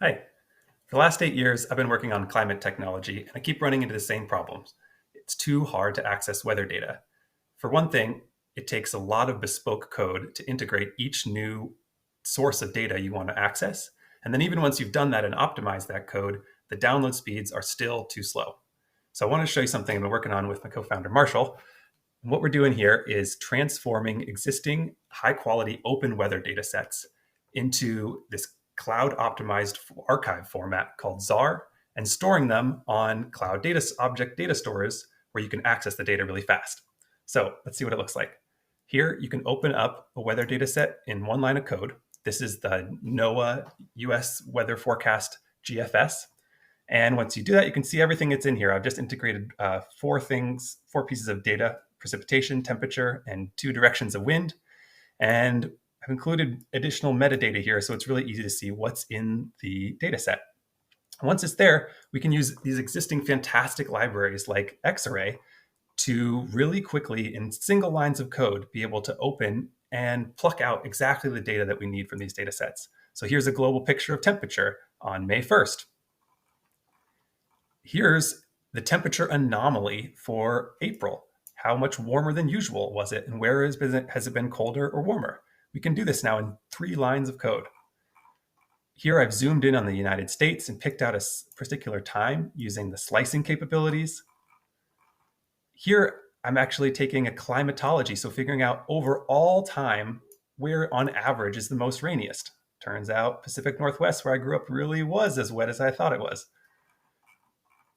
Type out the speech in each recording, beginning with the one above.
Hi. For the last 8 years, I've been working on climate technology, and I keep running into the same problems. It's too hard to access weather data. For one thing, it takes a lot of bespoke code to integrate each new source of data you want to access. And then even once you've done that and optimized that code, the download speeds are still too slow. So I want to show you something I've been working on with my co-founder, Marshall. And what we're doing here is transforming existing high-quality open weather data sets into this cloud-optimized archive format called ZAR and storing them on cloud data object data stores where you can access the data really fast. So let's see what it looks like. Here, you can open up a weather data set in one line of code. This is the NOAA US Weather Forecast GFS. And once you do that, you can see everything that's in here. I've just integrated four pieces of data: precipitation, temperature, and 2 directions of wind. And I've included additional metadata here, so it's really easy to see what's in the data set. Once it's there, we can use these existing fantastic libraries like Xarray to really quickly, in single lines of code, be able to open and pluck out exactly the data that we need from these data sets. So here's a global picture of temperature on May 1st. Here's the temperature anomaly for April. How much warmer than usual was it, and where has it been colder or warmer? We can do this now in 3 lines of code. Here I've zoomed in on the United States and picked out a particular time using the slicing capabilities. Here I'm actually taking a climatology, so figuring out over all time where on average is the most rainiest. Turns out Pacific Northwest, where I grew up, really was as wet as I thought it was.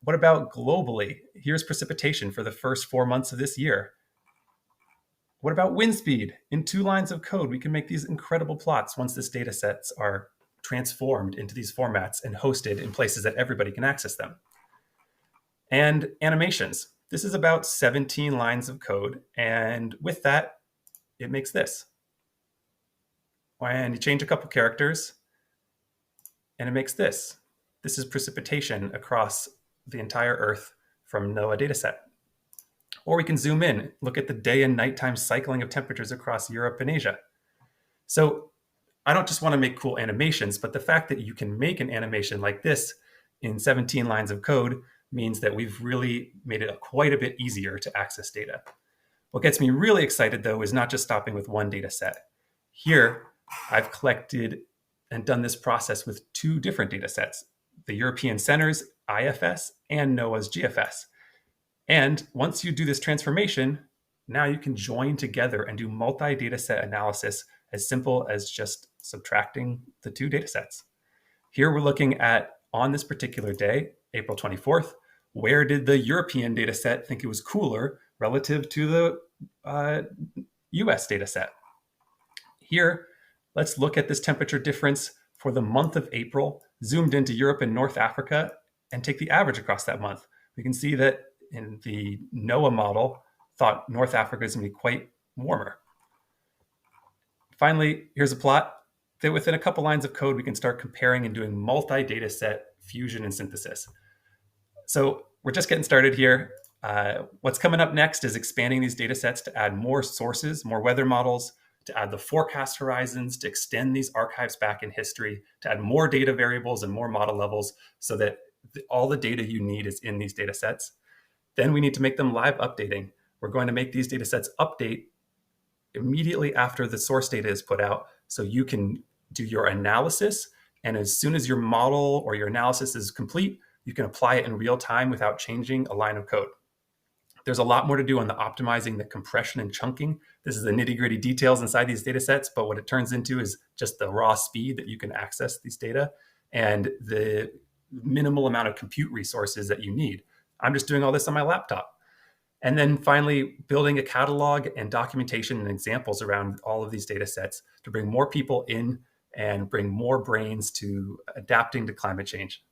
What about globally? Here's precipitation for the first 4 months of this year. What about wind speed? In 2 lines of code, we can make these incredible plots once these data sets are transformed into these formats and hosted in places that everybody can access them. And animations. This is about 17 lines of code. And with that, it makes this. And you change a couple characters, and it makes this. This is precipitation across the entire Earth from NOAA dataset. Or we can zoom in, look at the day and nighttime cycling of temperatures across Europe and Asia. So I don't just want to make cool animations, but the fact that you can make an animation like this in 17 lines of code means that we've really made it quite a bit easier to access data. What gets me really excited, though, is not just stopping with one data set. Here, I've collected and done this process with 2 different data sets: the European Center's IFS and NOAA's GFS. And once you do this transformation, now you can join together and do multi-data set analysis as simple as just subtracting the 2 data sets. Here we're looking at, on this particular day, April 24th, where did the European data set think it was cooler relative to the US data set? Here, let's look at this temperature difference for the month of April, zoomed into Europe and North Africa, and take the average across that month. We can see that in the NOAA model, thought North Africa is going to be quite warmer. Finally, here's a plot that within a couple lines of code, we can start comparing and doing multi-data set fusion and synthesis. So we're just getting started here. What's coming up next is expanding these data sets to add more sources, more weather models, to add the forecast horizons, to extend these archives back in history, to add more data variables and more model levels so that all the data you need is in these data sets. Then we need to make them live updating. We're going to make these data sets update immediately after the source data is put out, so you can do your analysis. And as soon as your model or your analysis is complete, you can apply it in real time without changing a line of code. There's a lot more to do on the optimizing the compression and chunking. This is the nitty-gritty details inside these data sets, but what it turns into is just the raw speed that you can access these data and the minimal amount of compute resources that you need. I'm just doing all this on my laptop. And then finally, building a catalog and documentation and examples around all of these data sets to bring more people in and bring more brains to adapting to climate change.